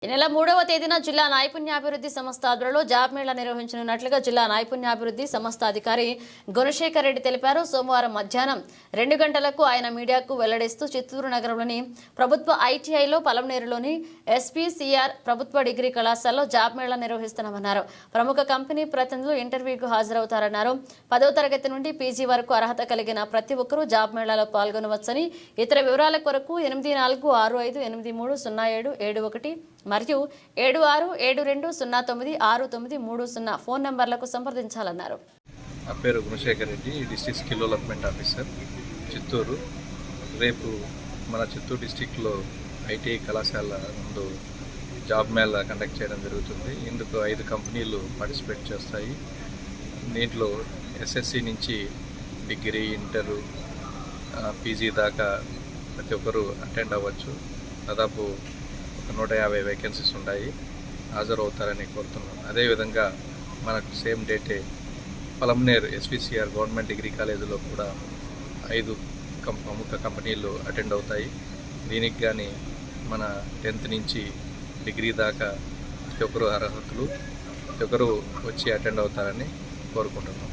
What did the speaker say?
ఈ నెల 3వ తేదీన జిల్లా నైపుణ్యాభివృద్ధి సంస్థ ఆధ్వర్యంలో జాబ్ మేళా నిర్వహించనున్నట్లుగా జిల్లా నైపుణ్యాభివృద్ధి సంస్థ అధికారి గుణశేఖర్ రెడ్డి తెలిపారు. సోమవారం మధ్యాహ్నం 2 గంటలకు ఆయన మీడియాకు వెల్లడిస్తూ చిత్తూరు నగరంలోని ప్రభుత్వ ఐటీఐలో పలంనేరులోని ఎస్పీసీఆర్ ప్రభుత్వ డిగ్రీ కళాశాలలో జాబ్ మేళా నిర్వహిస్తున్నామన్నారు. ప్రముఖ కంపెనీ ప్రతినిధులు ఇంటర్వ్యూకు హాజరవుతారన్నారు. 10వ తరగతి నుండి పీజీ వరకు అర్హత కలిగిన ప్రతి ఒక్కరూ జాబ్ మేళాలో పాల్గొనవచ్చని, ఇతర వివరాల కొరకు 8465530771 మరియు 7672096030 ఫోన్ నంబర్లకు సంప్రదించాలన్నారు. నా పేరు Gunasekhar Reddy, district skill development officer, Chittoor. రేపు మన చిత్తూరు డిస్ట్రిక్ట్లో ఐటీఐ కళాశాల ముందు జాబ్ మేళా కండక్ట్ చేయడం జరుగుతుంది. ఇందుకు 5 కంపెనీలు పార్టిసిపేట్ చేస్తాయి. దీంట్లో ఎస్ఎస్సి నుంచి డిగ్రీ, ఇంటరు, పీజీ దాకా ప్రతి ఒక్కరూ అటెండ్ అవ్వచ్చు. దాదాపు 150 వేకెన్సీస్ ఉంటాయి. హాజరవుతారని కోరుతున్నాం. అదేవిధంగా మనకు సేమ్ డేటే పలంనేరు ఎస్పీసీఆర్ గవర్నమెంట్ డిగ్రీ కాలేజీలో కూడా 5 ప్రముఖ కంపెనీలు అటెండ్ అవుతాయి. దీనికి కానీ మన 10th నుంచి డిగ్రీ దాకా ప్రతి ఒక్కరు అర్హతలు ప్రతి ఒక్కరు వచ్చి అటెండ్ అవుతారని కోరుకుంటున్నాం.